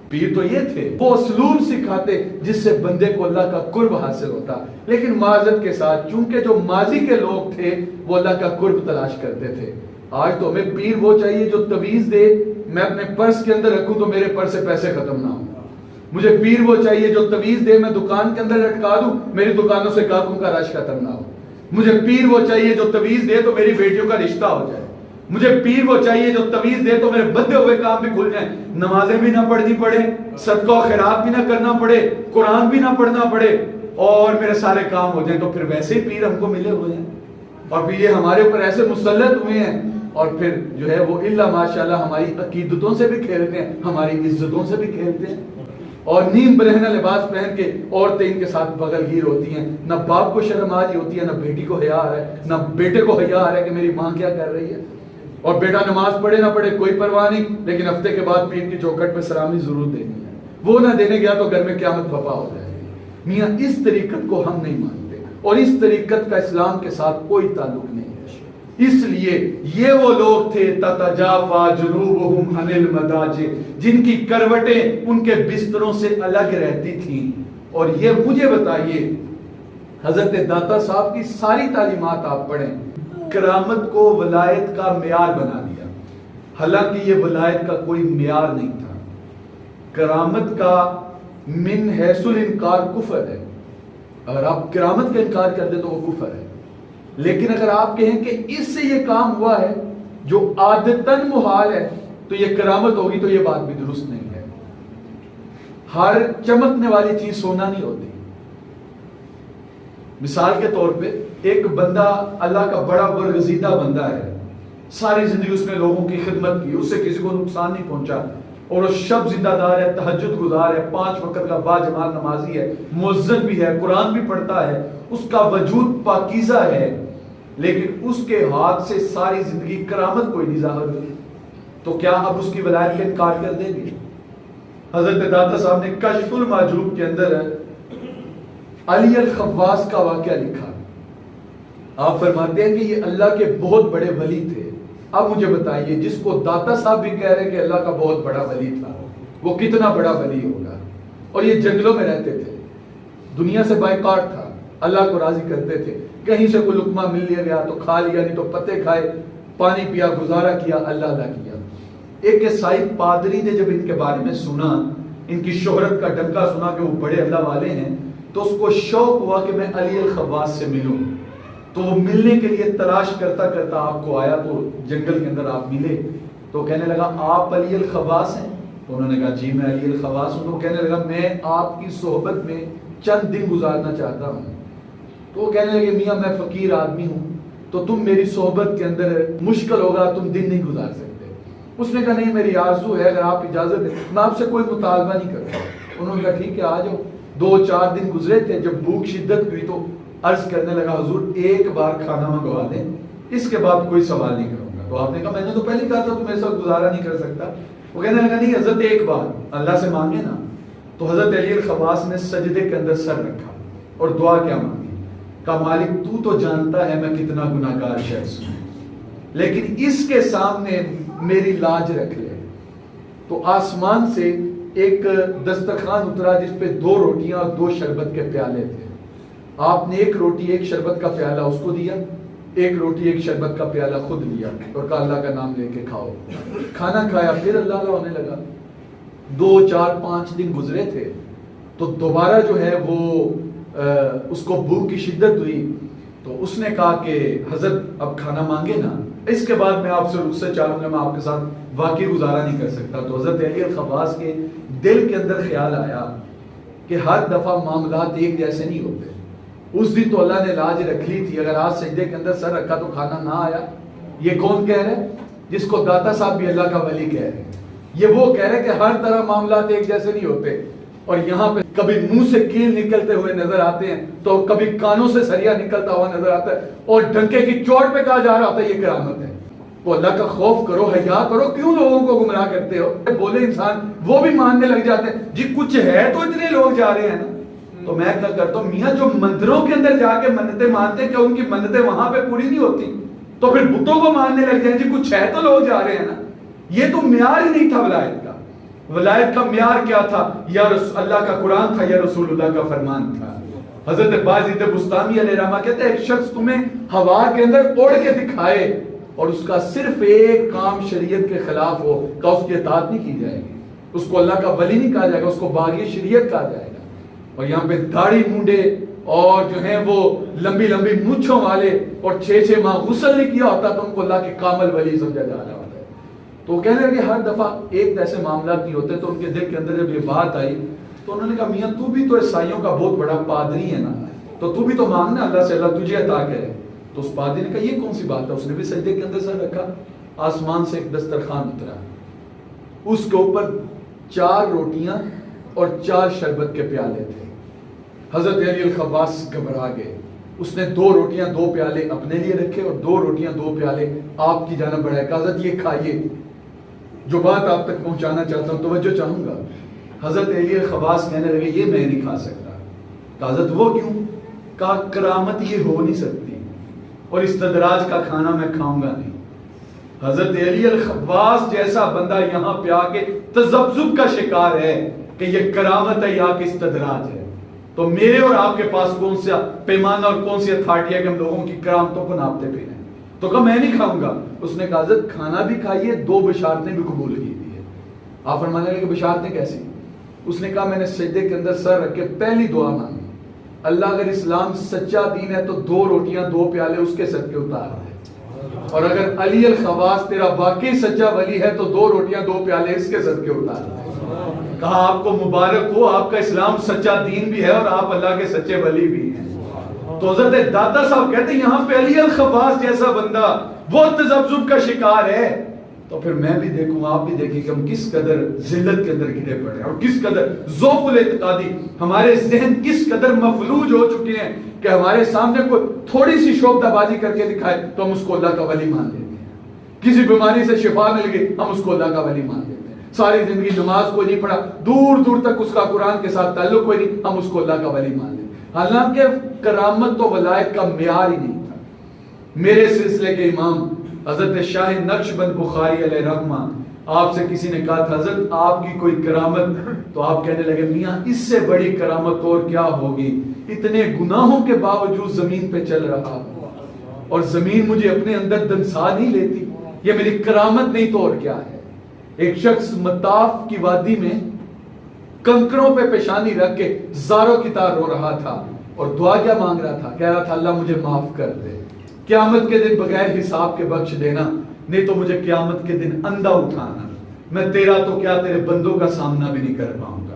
Speaker 1: پیر تو یہ تھے, وہ اسلوب سکھاتے جس سے بندے کو اللہ کا قرب حاصل ہوتا. لیکن معذرت کے ساتھ چونکہ جو ماضی کے لوگ تھے وہ اللہ کا قرب تلاش کرتے تھے. آج تو ہمیں پیر وہ چاہیے جو تویز دے, میں اپنے پرس کے اندر رکھوں تو میرے پرس سے پیسے ختم نہ ہوں. مجھے پیر وہ چاہیے جو تویز دے, میں دکان کے اندر لٹکا دوں میری دکانوں سے گاہکوں کا رش ختم نہ ہو. مجھے پیر وہ چاہیے جو تویز دے تو میری بیٹیوں کا رشتہ ہو جائے. مجھے پیر وہ چاہیے جو تویز دے تو میرے بندے ہوئے کام بھی کھل جائیں, نمازیں بھی نہ پڑھنی پڑے, صدقہ و خیرات بھی نہ کرنا پڑے, قرآن بھی نہ پڑھنا پڑے, اور میرے سارے کام ہو جائیں. تو پھر ویسے ہی پیر ہم کو ملے ہوئے ہیں, اور پھر یہ ہمارے اوپر ایسے مسلط ہوئے ہیں, اور پھر جو ہے وہ اللہ ماشاءاللہ ہماری عقیدتوں سے بھی کھیلتے ہیں، ہماری عزتوں سے بھی کھیلتے ہیں، اور نیم برہنہ لباس پہن کے عورتیں ان کے ساتھ بغل گیر ہوتی ہیں، نہ باپ کو شرم آ رہی ہوتی ہے، نہ بیٹی کو حیا آ رہا ہے، نہ بیٹے کو حیا آ رہا ہے کہ میری ماں کیا کر رہی ہے، اور بیٹا نماز پڑھے نہ پڑھے کوئی پرواہ نہیں، لیکن ہفتے کے بعد پیٹ کی چوکھٹ پہ سلامی ضرور دینی ہے، وہ نہ دینے گیا تو گھر میں قیامت برپا ہو جائے گی۔ میاں اس طریقت کو ہم نہیں مانتے، اور اس طریقت کا اسلام کے ساتھ کوئی تعلق نہیں ہے۔ اس لیے یہ وہ لوگ تھے تتجافا جنوبہم عن المضاجع، جن کی کروٹیں ان کے بستروں سے الگ رہتی تھیں۔ اور یہ مجھے بتائیے، حضرت داتا صاحب کی ساری تعلیمات آپ پڑھیں، کرامت کو ولایت کا معیار بنا دیا، حالانکہ یہ ولایت کا کوئی معیار نہیں تھا۔ کرامت کا من حیث الانکار کفر ہے، اگر آپ کرامت کا انکار کر دیں تو وہ کفر ہے، لیکن اگر آپ کہیں کہ اس سے یہ کام ہوا ہے جو عادتاً محال ہے تو یہ کرامت ہوگی، تو یہ بات بھی درست نہیں ہے۔ ہر چمکنے والی چیز سونا نہیں ہوتی۔ مثال کے طور پہ ایک بندہ اللہ کا بڑا برگزیدہ بندہ ہے، ساری زندگی اس نے لوگوں کی خدمت کی، اس سے کسی کو نقصان نہیں پہنچا، اور وہ شب زندہ دار ہے، تہجد گزار ہے، 5 وقت کا باجماعت نمازی ہے، مؤذن بھی ہے، قرآن بھی پڑھتا ہے، اس کا وجود پاکیزہ ہے، لیکن اس کے ہاتھ سے ساری زندگی کرامت کوئی نہیں ظاہر ہوئی، تو کیا اب اس کی ولایت کا انکار کر دیں گے؟ حضرت داتا صاحب نے کشف المحجوب کے اندر علی الخواص کا واقعہ لکھا۔ آپ فرماتے ہیں کہ یہ اللہ کے بہت بڑے ولی تھے۔ اب مجھے بتائیے، جس کو داتا صاحب بھی کہہ رہے کہ اللہ کا بہت بڑا ولی تھا، وہ کتنا بڑا ولی ہوگا؟ اور یہ جنگلوں میں رہتے تھے، دنیا سے بائیکاٹ تھا، اللہ کو راضی کرتے تھے، کہیں سے کوئی لقمہ مل لیا گیا تو کھا لیا، نہیں تو پتے کھائے، پانی پیا، گزارا کیا، اللہ اللہ کیا۔ ایک عیسائی پادری نے جب ان کے بارے میں سنا، ان کی شہرت کا ڈنکا سنا کہ وہ بڑے اللہ والے ہیں، تو اس کو شوق ہوا کہ میں علی الخواص سے ملوں، تو وہ ملنے کے لیے تلاش کرتا کرتا آپ کو آیا، تو جنگل کے اندر آپ ملے، تو کہنے لگا آپ علی الخواص ہیں؟ تو انہوں نے کہا جی میں علی الخواص ہوں۔ تو کہنے لگا میں آپ کی صحبت میں چند دن گزارنا چاہتا ہوں۔ تو وہ کہنے لگے میاں میں فقیر آدمی ہوں، تو تم میری صحبت کے اندر مشکل ہوگا، تم دن نہیں گزار سکتے۔ اس نے کہا نہیں میری آرزو ہے، اگر آپ اجازت دیں میں آپ سے کوئی مطالبہ نہیں کرتا۔ انہوں نے کہا ٹھیک ہے آ جاؤ۔ 2-4 دن گزرے تھے، جب بھوک شدت ہوئی تو عرض کرنے لگا حضور ایک بار کھانا منگوا دیں، اس کے بعد کوئی سوال نہیں کروں گا۔ تو آپ نے کہا میں نے تو پہلے کہا تھا تو میرے ساتھ گزارا نہیں کر سکتا۔ وہ کہنے لگا نہیں حضرت ایک بار اللہ سے مانگے نا۔ تو حضرت علی الخواص نے سجدے کے اندر سر رکھا اور دعا کیا مانگی، کہا مالک تو تو جانتا ہے میں کتنا گناہگار شخص ہوں، لیکن اس کے سامنے میری لاج رکھ لے۔ تو آسمان سے ایک دسترخوان اترا جس پہ 2 روٹیاں اور 2 شربت کے پیالے تھے۔ آپ نے 1 روٹی 1 شربت کا پیالہ اس کو دیا، 1 روٹی 1 شربت کا پیالہ خود لیا، اور کہا اللہ کا نام لے کے کھاؤ۔ کھانا کھایا، پھر اللہ اللہ ہونے لگا۔ 2-4-5 دن گزرے تھے، تو دوبارہ جو ہے وہ اس کو بھوک کی شدت ہوئی، تو اس نے کہا کہ حضرت اب کھانا مانگے نا، اس کے بعد میں آپ سے رخصت چاہوں گا، میں آپ کے ساتھ واقعی گزارا نہیں کر سکتا۔ تو حضرت علی الخواص کے دل کے اندر خیال آیا کہ ہر دفعہ معاملات ایک جیسے نہیں ہوتے۔ اس دن تو اللہ نے لاج رکھ لی تھی، اگر آج سجدے کے اندر سر رکھا تو کھانا نہ آیا۔ یہ کون کہہ رہے؟ جس کو داتا صاحب بھی اللہ کا ولی کہہ رہے ہیں۔ یہ وہ کہہ رہے کہ ہر طرح معاملات ایک جیسے نہیں ہوتے، اور یہاں پہ کبھی منہ سے کیل نکلتے ہوئے نظر آتے ہیں، تو کبھی کانوں سے سریا نکلتا ہوا نظر آتا ہے، اور ڈنکے کی چوٹ پہ کہا جا رہا ہوتا ہے یہ کرامت ہے۔ تو اللہ کا خوف کرو، حیا کرو، کیوں لوگوں کو گمراہ کرتے ہو؟ بولے انسان وہ بھی ماننے لگ جاتے ہیں جی کچھ ہے تو اتنے لوگ جا رہے ہیں نا۔ تو میں کیا کرتا ہوں میاں، جو مندروں کے اندر جا کے منتیں مانتے ہیں، کیا ان کی منتیں وہاں پہ پوری نہیں ہوتی؟ تو پھر بتوں کو ماننے لگ جائیں جی کچھ ہے تو لوگ جا رہے ہیں نا۔ یہ تو معیار ہی نہیں تھا ولایت کا۔ ولایت کا معیار کیا تھا؟ یا اللہ کا قرآن تھا، یا رسول اللہ کا فرمان تھا۔ حضرت باز بستامی علیہ الرحمہ کہتے ہیں ایک شخص تمہیں ہوا کے اندر اڑ کے دکھائے اور اس کا صرف ایک کام شریعت کے خلاف ہو، کہ اس کی اطاعت نہیں کی جائے گی، اس کو اللہ کا ولی نہیں کہا جائے گا، اس کو باغی شریعت کہا جائے گا۔ اور یہاں پہ داڑھی مونڈے اور جو ہیں وہ لمبی لمبی مونچھوں والے اور 6 ماہ غسل نہیں کیا ہوتا تو ان کو اللہ کے کامل ولی سمجھا جا رہا ہوتا ہے۔ تو کہنے لگے ہر دفعہ ایک ایسے معاملات نہیں ہوتے۔ تو ان کے دل کے اندر جب یہ بات آئی تو انہوں نے کہا میاں تو بھی تو عیسائیوں کا بہت بڑا پادری ہے نا، تو تو بھی تو مانگنا اللہ سے اللہ تجھے عطا کرے۔ تو اس پادری نے کہا یہ کون سی بات ہے؟ اس نے بھی سجدے کے اندر سر رکھا، آسمان سے ایک دسترخوان اترا، اس کے اوپر 4 روٹیاں اور 4 شربت کے پیالے تھے۔ حضرت علی الخواص گھبرا گئے، اس نے 2 روٹیاں 2 پیالے اپنے لیے رکھے اور 2 روٹیاں 2 پیالے آپ کی جانب بڑھائے، کہا حضرت یہ کھائیے، جو بات آپ تک پہنچانا چاہتا ہوں توجہ چاہوں گا۔ حضرت علی الخواص کہنے لگے یہ میں نہیں کھا سکتا۔ کہا حضرت وہ کیوں؟ کہا کرامت یہ ہو نہیں سکتی اور استدراج کا کھانا میں کھاؤں گا نہیں۔ حضرت علی الخواص جیسا بندہ یہاں پہ آ کے تذبذب کا شکار ہے کہ یہ کرامت ہے یا کہ استدراج ہے، تو میرے اور آپ کے پاس کون سا پیمانہ اور کون سی اتھارٹی ہے کہ ہم لوگوں کی کرامتوں کو ناپتے پھریں؟ تو کہا میں نہیں کھاؤں گا۔ اس نے کہا حضرت کھانا بھی کھائیے، 2 بشارتیں بھی قبول کی دی ہے۔ آپ فرمانے لگے کہ بشارتیں کیسی؟ اس نے کہا میں نے سجدے کے اندر سر رکھ کے پہلی دعا مانگی، اللہ اگر اسلام سچا دین ہے تو 2 روٹیاں 2 پیالے اس کے صدقے اتار دے، اور اگر علی الخواص تیرا واقعی سچا ولی ہے تو 2 روٹیاں 2 پیالے اس کے صدقے اتار دے۔ کہا آپ کو مبارک ہو، آپ کا اسلام سچا دین بھی ہے اور آپ اللہ کے سچے ولی بھی ہیں۔ تو حضرت داتا صاحب کہتے ہیں یہاں پہ علی الخواص جیسا بندہ وہ تذبذب کا شکار ہے، تو پھر میں بھی دیکھوں آپ بھی دیکھیں کہ ہم کس قدر ذلت کے اندر گرے پڑے اور کس قدر ذوق الاعتقادی، ہمارے ذہن کس قدر مفلوج ہو چکے ہیں کہ ہمارے سامنے کوئی تھوڑی سی شعبدہ بازی کر کے دکھائے تو ہم اس کو اللہ کا ولی مان لیتے ہیں، کسی بیماری سے شفا مل گئی ہم اس کو اللہ کا ولی مان لیتے ہیں، ساری زندگی نماز کوئی نہیں پڑھا، دور دور تک اس کا قرآن کے ساتھ تعلق کوئی نہیں، ہم اس کو اللہ کا ولی مان لیتے ہیں، حالانکہ کرامت تو ولایت کا معیار ہی نہیں تھا۔ میرے سلسلے کے امام حضرت شاہ نقشبند بخاری علیہ رحمہ، آپ سے کسی نے کہا تھا حضرت آپ کی کوئی کرامت، تو آپ کہنے لگے میاں اس سے بڑی کرامت اور کیا ہوگی، اتنے گناہوں کے باوجود زمین پہ چل رہا ہوں اور زمین مجھے اپنے اندر دنسا نہیں لیتی، یہ میری کرامت نہیں تو اور کیا ہے۔ ایک شخص مطاف کی وادی میں کنکروں پہ پیشانی رکھ کے زاروں کی طرح رو رہا تھا اور دعا کیا مانگ رہا تھا؟ کہہ رہا تھا اللہ مجھے معاف کر دے، قیامت کے دن بغیر حساب کے بخش دینا، نہیں تو مجھے قیامت کے دن اندھا اٹھانا، میں تیرا تو کیا تیرے بندوں کا سامنا بھی نہیں کر پاؤں گا۔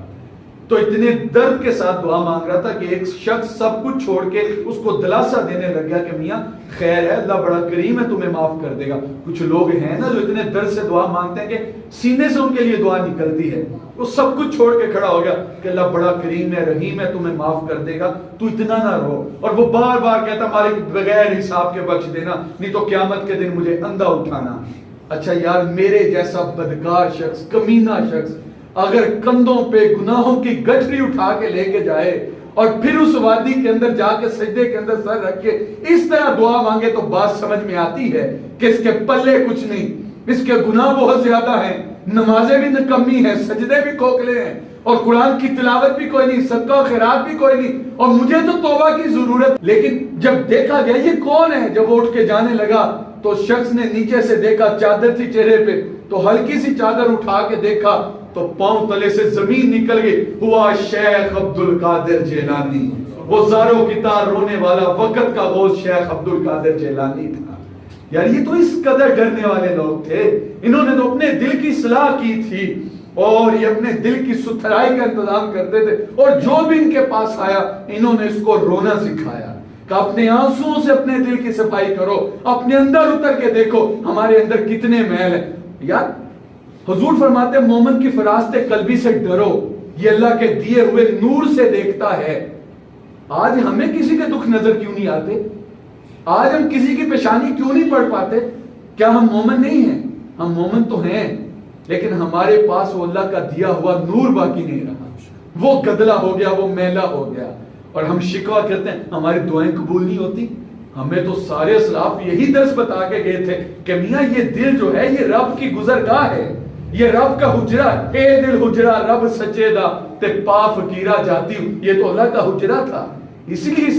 Speaker 1: تو اتنے درد کے ساتھ دعا مانگ رہا تھا کہ ایک شخص سب کچھ چھوڑ کے اس کو دلاسا دینے لگ گیا کہ میاں خیر ہے، اللہ بڑا کریم ہے، تمہیں معاف کر دے گا۔ کچھ لوگ ہیں نا جو اتنے درد سے دعا مانگتے ہیں کہ سینے سے ان کے لیے دعا نکلتی ہے، وہ سب کچھ چھوڑ کے کھڑا ہو گیا کہ اللہ بڑا کریم ہے، رحیم ہے، تمہیں معاف کر دے گا، تو اتنا نہ رو۔ اور وہ بار بار کہتا مالک بغیر حساب کے بخش دینا، نہیں تو قیامت کے دن مجھے اندھا اٹھانا۔ اچھا یار، میرے جیسا بدکار شخص، کمینہ شخص اگر کندھوں پہ گناہوں کی گٹھری اٹھا کے لے کے جائے اور پھر اس وادی کے اندر جا کے سجدے کے اندر سر رکھ کے اس طرح دعا مانگے تو بات سمجھ میں آتی ہے کہ اس کے پلے کچھ نہیں، اس کے گناہ بہت زیادہ ہیں، نمازیں بھی کمی ہیں، سجدے بھی کھوکھلے ہیں اور قرآن کی تلاوت بھی کوئی نہیں، صدقہ و خیرات بھی کوئی نہیں، اور مجھے تو توبہ کی ضرورت۔ لیکن جب دیکھا گیا یہ کون ہے، جب وہ اٹھ کے جانے لگا تو شخص نے نیچے سے دیکھا چادر تھی چہرے پہ، تو ہلکی سی چادر اٹھا کے دیکھا تو پاؤں تلے سے زمین نکل گئی، ہوا شیخ عبد القادر جیلانی، وہ زاروں کی طرح رونے والا وقت کا غوث شیخ عبد القادر جیلانی تھا۔ یار یہ تو اس قدر ڈرنے والے لوگ تھے، انہوں نے تو اپنے دل کی اصلاح کی تھی اور یہ اپنے دل کی ستھرائی کا انتظام کرتے تھے، اور جو بھی ان کے پاس آیا انہوں نے اس کو رونا سکھایا کہ اپنے آنسوؤں سے اپنے دل کی صفائی کرو، اپنے اندر اتر کے دیکھو ہمارے اندر کتنے میل ہیں۔ یار حضور فرماتے ہیں مومن کی فراست قلبی سے ڈرو، یہ اللہ کے دیے ہوئے نور سے دیکھتا ہے۔ آج ہمیں کسی کے دکھ نظر کیوں نہیں آتے؟ آج ہم کسی کی پیشانی کیوں نہیں پڑھ پاتے؟ کیا ہم مومن نہیں ہیں؟ ہم مومن تو ہیں، لیکن ہمارے پاس وہ اللہ کا دیا ہوا نور باقی نہیں رہا، وہ گدلا ہو گیا، وہ میلا ہو گیا، اور ہم شکوہ کرتے ہیں ہماری دعائیں قبول نہیں ہوتی۔ ہمیں تو سارے اسلاف یہی درس بتا کے گئے تھے کہ میاں یہ دل جو ہے یہ رب کی گزرگاہ ہے، یہ رب کا حجرہ، اے دل حجرہ رب سچے دا تے پا فقیرہ جاتی ہوں، یہ تو اللہ کا حجرہ تھا۔ اسی لیے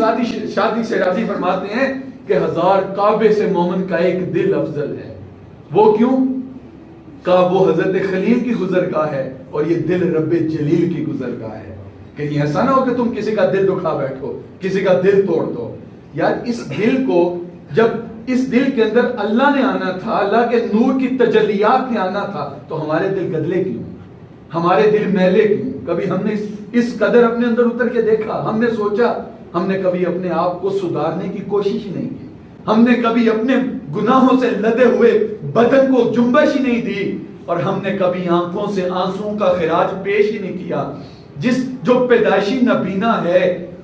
Speaker 1: شادی سے راضی فرماتے ہیں کہ 1000 کعبے سے مومن کا ایک دل افضل ہے۔ وہ کیوں؟ کہ وہ حضرت خلیل کی گزرگاہ ہے اور یہ دل رب جلیل کی گزرگاہ ہے۔ کہیں ایسا نہ ہو کہ تم کسی کا دل دکھا بیٹھو، کسی کا دل توڑ دو۔ یار اس دل کو، جب اس دل کے اندر اللہ نے آنا تھا، اللہ کے نور کی تجلیات نے آنا تھا، تو ہمارے دل گدلے کیوں، ہمارے دل میلے کیوں؟ کبھی ہم نے اس قدر اپنے اندر اتر کے دیکھا؟ ہم نے سوچا؟ ہم نے کبھی اپنے آپ کو سدھارنے کی کوشش نہیں کی؟ ہم نے کبھی اپنے گناہوں سے لدے ہوئے بدن کو جنبش ہی نہیں دی، اور ہم نے کبھی آنکھوں سے آنسوں کا خراج پیش ہی نہیں کیا۔ جو پیدائشی نابینا ہے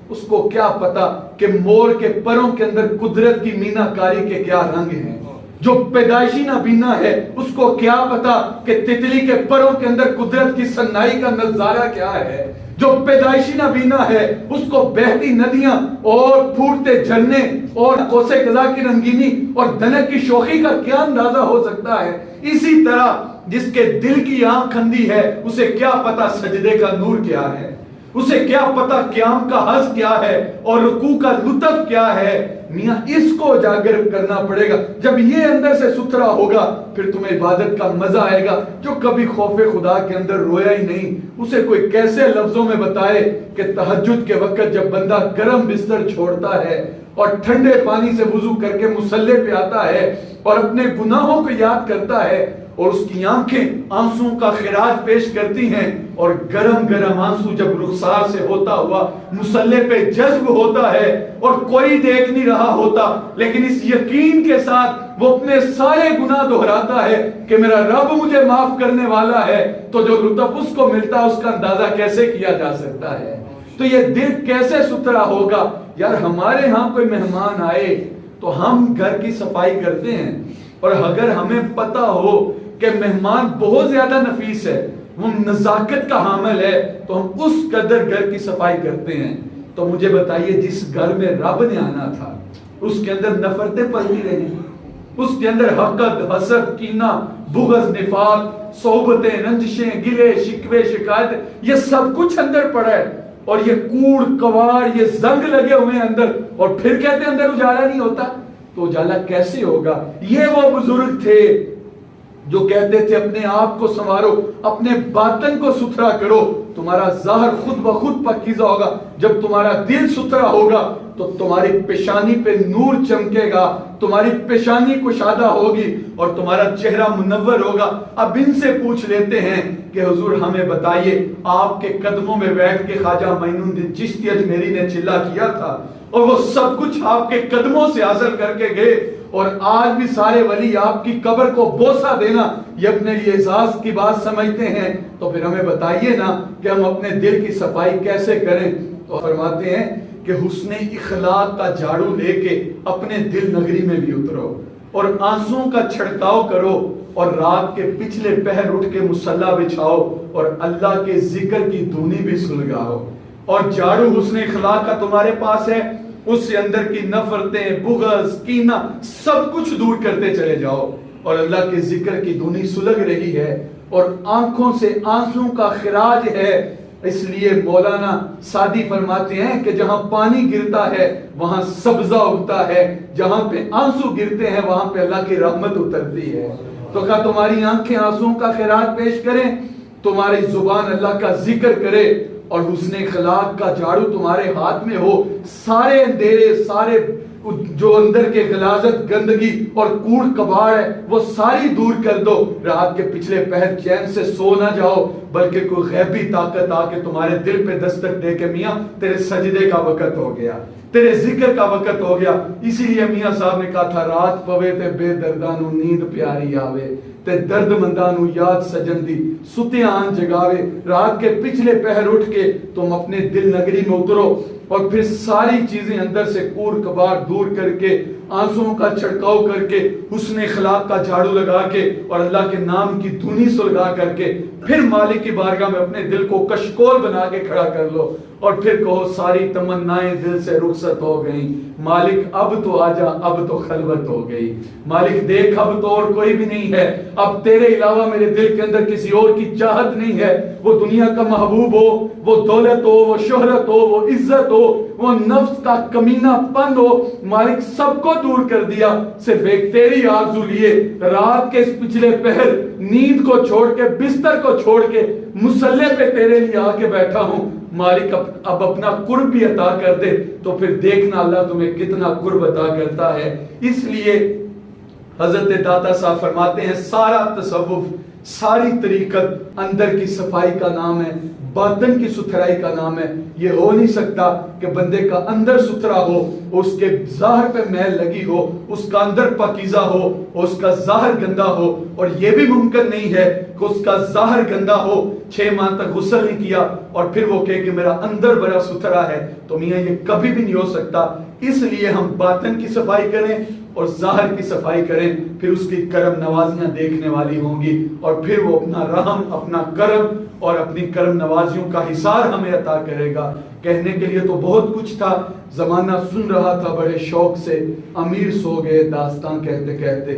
Speaker 1: اس کو کیا پتا کہ مور کے پروں کے اندر قدرت کی مینا کاری کے کیا رنگ ہیں۔ جو پیدائشی نابینا ہے اس کو کیا پتا کہ تتلی کے پروں کے اندر قدرت کی صنائی کا نظارہ کیا ہے۔ جو پیدائشی نابینا ہے اس کو بہتی ندیاں اور پھوٹتے جھرنے اور قوس قزح کی رنگینی اور دنک کی شوخی کا کیا اندازہ ہو سکتا ہے۔ اسی طرح جس کے دل کی آنکھ اندھی ہے اسے کیا پتا سجدے کا نور کیا ہے، اسے کیا پتا قیام کا حظ کیا ہے اور رکوع کا لطف کیا ہے۔ میاں اس کو اجاگر کرنا پڑے گا۔ جب یہ اندر سے ستھرا ہوگا پھر تمہیں عبادت کا مزہ آئے گا۔ جو کبھی خوف خدا کے اندر رویا ہی نہیں اسے کوئی کیسے لفظوں میں بتائے کہ تہجد کے وقت جب بندہ گرم بستر چھوڑتا ہے اور ٹھنڈے پانی سے وضو کر کے مصلی پہ آتا ہے اور اپنے گناہوں کو یاد کرتا ہے اور اس کی آنکھیں آنسوں کا خراج پیش کرتی ہیں اور گرم گرم آنسو جب رخسار سے ہوتا ہوا مصلی پہ جذب ہوتا ہے اور کوئی دیکھ نہیں رہا ہوتا، لیکن اس یقین کے ساتھ وہ اپنے سارے گناہ دہراتا ہے کہ میرا رب مجھے معاف کرنے والا ہے، تو جو لطف اس کو ملتا ہے اس کا اندازہ کیسے کیا جا سکتا ہے۔ تو یہ دل کیسے ستھرا ہوگا؟ یار ہمارے ہاں کوئی مہمان آئے تو ہم گھر کی صفائی کرتے ہیں، اور اگر ہمیں پتا ہو کہ مہمان بہت زیادہ نفیس ہے، وہ نزاکت کا حامل ہے، تو ہم اس قدر گھر کی صفائی کرتے ہیں۔ تو مجھے بتائیے جس گھر میں رب نے آنا تھا اس کے اندر نفرتیں پلتی رہی، اس کے اندر حقد، حسد، کینہ، بغض، نفاق، صحبتیں، رنجشیں، گلے، شکوے، شکایت، یہ سب کچھ اندر پڑا ہے، اور یہ کوڑ کواڑ، یہ زنگ لگے ہوئے ہیں اندر، اور پھر کہتے ہیں اندر اجالا نہیں ہوتا۔ تو اجالا کیسے ہوگا؟ یہ وہ بزرگ تھے جو کہتے تھے اپنے آپ کو سنوارو، اپنے باطن کو ستھرا کرو، تمہارا ظاہر خود بخود پاکیزہ ہوگا۔ جب تمہارا دل ستھرا ہوگا تو تمہاری پیشانی پہ نور چمکے گا، تمہاری پیشانی کشادہ ہوگی اور تمہارا چہرہ منور ہوگا۔ اب ان سے پوچھ لیتے ہیں کہ حضور ہمیں بتائیے، آپ کے قدموں میں بیٹھ کے خواجہ معین الدین چشتی اجمیری نے چلا کیا تھا اور وہ سب کچھ آپ کے قدموں سے حاصل کر کے گئے، اور آج بھی سارے ولی آپ کی قبر کو بوسہ دینا یہ اپنے لیے اعزاز کی بات سمجھتے ہیں۔ تو پھر ہمیں بتائیے نا کہ ہم اپنے دل کی صفائی کیسے کریں؟ تو فرماتے ہیں کہ حسن اخلاق کا جھاڑو لے کے اپنے دل نگری میں بھی اترو اور آنسوں کا چھڑکاؤ کرو، اور رات کے پچھلے پہر اٹھ کے مصلی بچھاؤ اور اللہ کے ذکر کی دھونی بھی سلگاؤ، اور جھاڑو حسن اخلاق کا تمہارے پاس ہے، اس سے اندر کی نفرتیں، بغض، کینہ سب کچھ دور کرتے چلے جاؤ، اور اللہ کے ذکر کی دھونی سلگ رہی ہے اور آنکھوں سے آنسوں کا خراج ہے۔ اس لیے مولانا سعدی فرماتے ہیں کہ جہاں پانی گرتا ہے وہاں سبزہ اگتا ہے، جہاں پہ آنسو گرتے ہیں وہاں پہ اللہ کی رحمت اترتی ہے۔ تو کہا تمہاری آنکھیں آنسوں کا خراج پیش کریں، تمہاری زبان اللہ کا ذکر کرے، اور حسن اخلاق کا جھاڑو تمہارے ہاتھ میں ہو، سارے اندھیرے، سارے جو اندر کے غلاظت، گندگی اور کوڑ کباڑ ہے وہ ساری دور کر دو۔ رات کے پچھلے پہر چین سے سو نہ جاؤ، بلکہ کوئی غیبی طاقت آ کے تمہارے دل پہ دستک دے کہ میاں تیرے سجدے کا وقت ہو گیا، تیرے ذکر کا وقت ہو گیا۔ اسی لیے میاں صاحب نے کہا تھا رات پوے تے بے دردانو نیند پیاری آوے، تے درد مندانو یاد سجن دی ستے آن جگاوے۔ رات کے پچھلے پہر اٹھ کے تم اپنے دل نگری میں اترو، اور پھر ساری چیزیں اندر سے کوڑ کباڑ دور کر کے، آنسوں کا چھڑکاؤ کر کے، حسن اخلاق کا جھاڑو لگا کے، اور اللہ کے نام کی دھونی سلگا کر کے، پھر مالک کی بارگاہ میں اپنے دل کو کشکول بنا کے کھڑا کر لو، اور پھر کہو ساری تمنائیں دل سے رخصت ہو گئیں، مالک اب تو آجا، اب تو خلوت ہو گئی، مالک دیکھ اب تو اور کوئی بھی نہیں ہے، اب تیرے علاوہ میرے دل کے اندر کسی اور کی چاہت نہیں ہے، وہ دنیا کا محبوب ہو، وہ دولت ہو، وہ شہرت ہو، وہ عزت ہو، وہ نفس کا کمینہ پن ہو، مالک سب کو دور کر دیا، صرف ایک تیری آرزو لیے رات کے اس پچھلے پہر نیند کو چھوڑ کے، بستر کو چھوڑ کے مصلی پہ تیرے لیے آ کے بیٹھا ہوں، مالک اب اپنا قرب بھی عطا کر دے۔ تو پھر دیکھنا اللہ تمہیں کتنا قرب عطا کرتا ہے۔ اس لیے حضرت داتا صاحب فرماتے ہیں سارا تصوف، ساری طریقت اندر کی صفائی کا نام ہے، باطن کی ستھرائی کا نام ہے۔ یہ ہو نہیں سکتا کہ بندے کا اندر ستھرا ہو، اس کے ظاہر پہ میل لگی ہو، اس کا اندر پاکیزہ ہو، اس کا ظاہر گندا ہو، اور یہ بھی ممکن نہیں ہے کہ اس کا ظاہر گندا ہو، 6 ماہ تک غسل نہیں کیا اور پھر وہ کہے کہ میرا اندر بڑا ستھرا ہے۔ تو میاں یہ کبھی بھی نہیں ہو سکتا۔ اس لیے ہم باطن کی صفائی کریں اور ظاہر کی صفائی کریں، پھر اس کی کرم نوازیاں دیکھنے والی ہوں گی، اور پھر وہ اپنا رحم، اپنا کرم اور اپنی کرم نوازیوں کا حصار ہمیں عطا کرے گا۔ کہنے کے لیے تو بہت کچھ تھا، زمانہ سن رہا تھا بڑے شوق سے، امیر سو گئے داستان کہتے کہتے۔